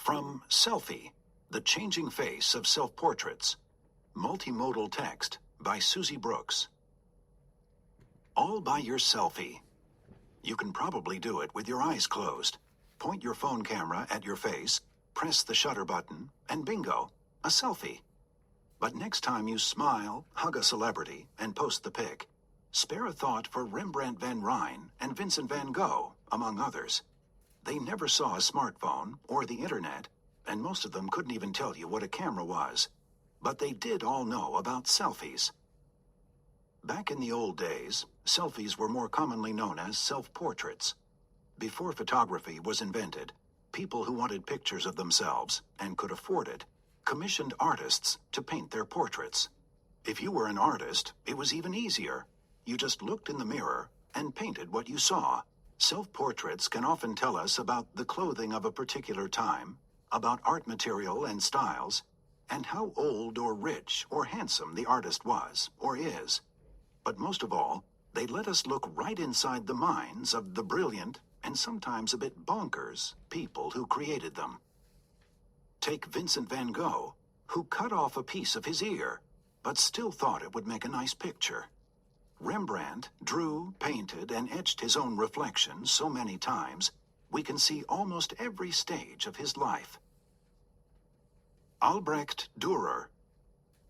From Selfie, The Changing Face of Self-Portraits, Multimodal Text by Susie Brooks. All by your selfie. You can probably do it with your eyes closed. Point your phone camera at your face, press the shutter button, and bingo, a selfie. But next time you smile, hug a celebrity, and post the pic, spare a thought for Rembrandt van Rijn and Vincent van Gogh, among others. They never saw a smartphone or the internet, and most of them couldn't even tell you what a camera was. But they did all know about selfies. Back in the old days, selfies were more commonly known as self-portraits. Before photography was invented, people who wanted pictures of themselves, and could afford it, commissioned artists to paint their portraits. If you were an artist, it was even easier. You just looked in the mirror and painted what you saw. Self-portraits can often tell us about the clothing of a particular time, about art material and styles, and how old or rich or handsome the artist was or is. But most of all, they let us look right inside the minds of the brilliant and sometimes a bit bonkers people who created them. Take Vincent van Gogh, who cut off a piece of his ear, but still thought it would make a nice picture. Rembrandt drew, painted, and etched his own reflection so many times, we can see almost every stage of his life. Albrecht Dürer.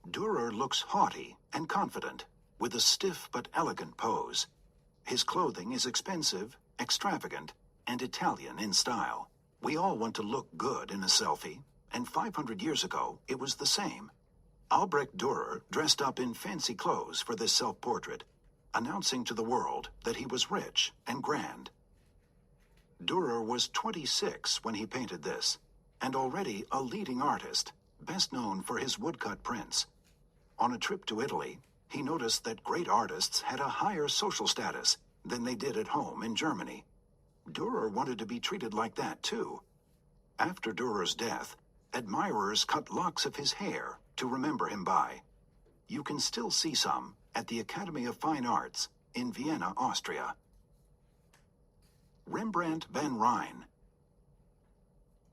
Dürer looks haughty and confident, with a stiff but elegant pose. His clothing is expensive, extravagant, and Italian in style. We all want to look good in a selfie, and 500 years ago, it was the same. Albrecht Dürer dressed up in fancy clothes for this self-portrait, announcing to the world that he was rich and grand. Dürer was 26 when he painted this, and already a leading artist, best known for his woodcut prints. On a trip to Italy, he noticed that great artists had a higher social status than they did at home in Germany. Dürer wanted to be treated like that too. After Dürer's death, admirers cut locks of his hair to remember him by. You can still see some at the Academy of Fine Arts in Vienna, Austria. Rembrandt van Rijn.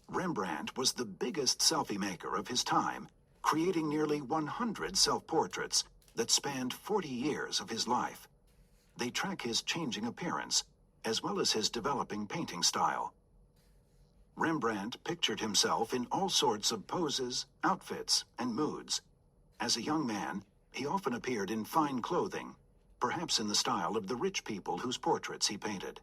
Rembrandt was the biggest selfie maker of his time, creating nearly 100 self-portraits that spanned 40 years of his life. They track his changing appearance, as well as his developing painting style. Rembrandt pictured himself in all sorts of poses, outfits, and moods. As a young man, he often appeared in fine clothing, perhaps in the style of the rich people whose portraits he painted.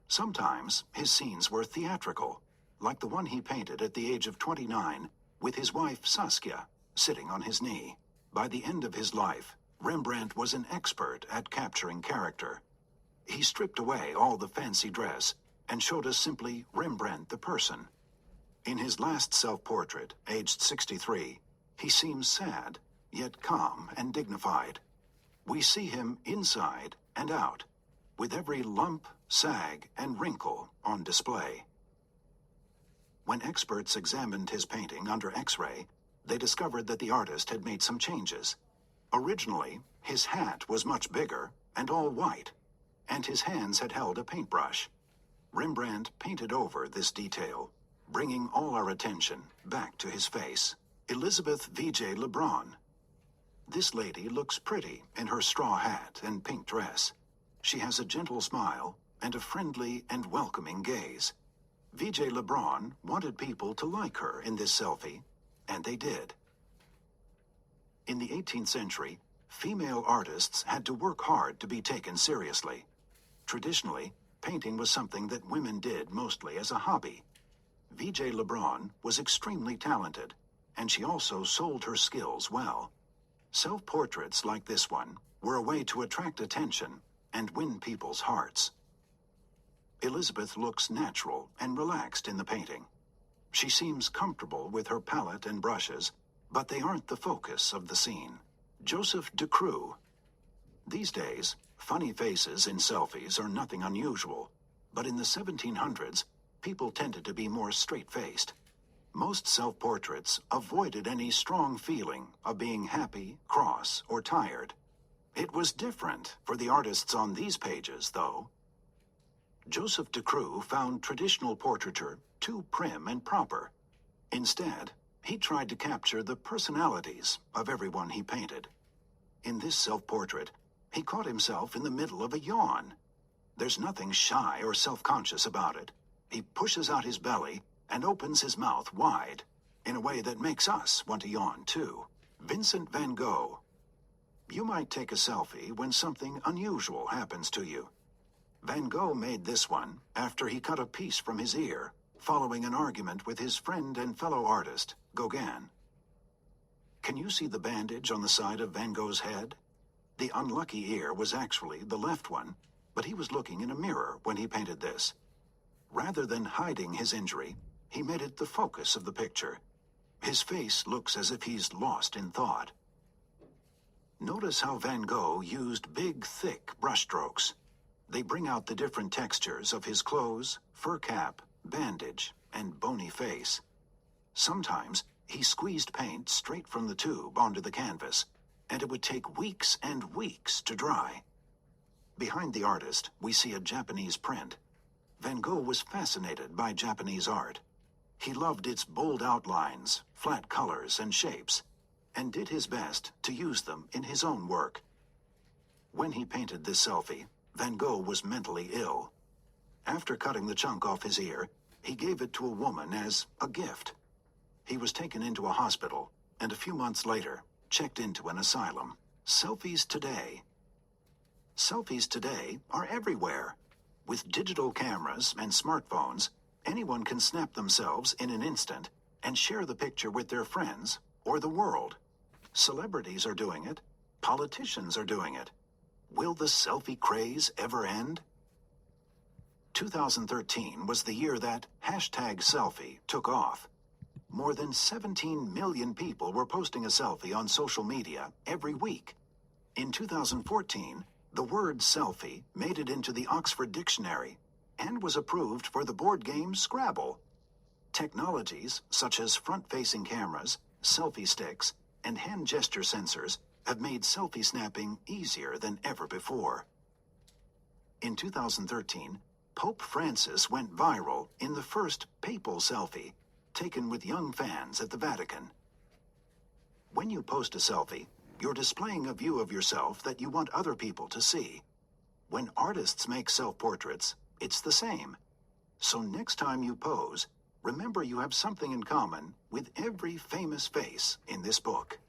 Sometimes his scenes were theatrical, like the one he painted at the age of 29 with his wife Saskia sitting on his knee. By the end of his life, Rembrandt was an expert at capturing character. He stripped away all the fancy dress and showed us simply Rembrandt the person. In his last self-portrait, aged 63, he seems sad, yet calm and dignified. We see him inside and out, with every lump, sag, and wrinkle on display. When experts examined his painting under X-ray, they discovered that the artist had made some changes. Originally, his hat was much bigger and all white, and his hands had held a paintbrush. Rembrandt painted over this detail, bringing all our attention back to his face. Elizabeth V.J. Lebrun. This lady looks pretty in her straw hat and pink dress. She has a gentle smile and a friendly and welcoming gaze. V.J. Lebrun wanted people to like her in this selfie, and they did. In the 18th century, female artists had to work hard to be taken seriously. Traditionally, painting was something that women did mostly as a hobby. V.J. Lebrun was extremely talented, and she also sold her skills well. Self-portraits like this one were a way to attract attention and win people's hearts. Elizabeth looks natural and relaxed in the painting. She seems comfortable with her palette and brushes, but they aren't the focus of the scene. Joseph de Croo. These days, funny faces in selfies are nothing unusual, but in the 1700s, people tended to be more straight-faced. Most self-portraits avoided any strong feeling of being happy, cross, or tired. It was different for the artists on these pages, though. Joseph de Croo found traditional portraiture too prim and proper. Instead, he tried to capture the personalities of everyone he painted. In this self-portrait, he caught himself in the middle of a yawn. There's nothing shy or self-conscious about it. He pushes out his belly and opens his mouth wide, in a way that makes us want to yawn too. Vincent van Gogh. You might take a selfie when something unusual happens to you. Van Gogh made this one after he cut a piece from his ear, following an argument with his friend and fellow artist, Gauguin. Can you see the bandage on the side of Van Gogh's head? The unlucky ear was actually the left one, but he was looking in a mirror when he painted this. Rather than hiding his injury, he made it the focus of the picture. His face looks as if he's lost in thought. Notice how Van Gogh used big, thick brushstrokes. They bring out the different textures of his clothes, fur cap, bandage, and bony face. Sometimes he squeezed paint straight from the tube onto the canvas, and it would take weeks and weeks to dry. Behind the artist, we see a Japanese print. Van Gogh was fascinated by Japanese art. He loved its bold outlines, flat colors, and shapes, and did his best to use them in his own work. When he painted this selfie, Van Gogh was mentally ill. After cutting the chunk off his ear, he gave it to a woman as a gift. He was taken into a hospital, and a few months later, checked into an asylum. Selfies today. Selfies today are everywhere. With digital cameras and smartphones, anyone can snap themselves in an instant and share the picture with their friends or the world. Celebrities are doing it. Politicians are doing it. Will the selfie craze ever end? 2013 was the year that #selfie took off. More than 17 million people were posting a selfie on social media every week. In 2014, the word selfie made it into the Oxford Dictionary and was approved for the board game Scrabble. Technologies such as front-facing cameras, selfie sticks, and hand gesture sensors have made selfie snapping easier than ever before. In 2013, Pope Francis went viral in the first papal selfie, taken with young fans at the Vatican. When you post a selfie, you're displaying a view of yourself that you want other people to see. When artists make self-portraits, it's the same. So next time you pose, remember you have something in common with every famous face in this book.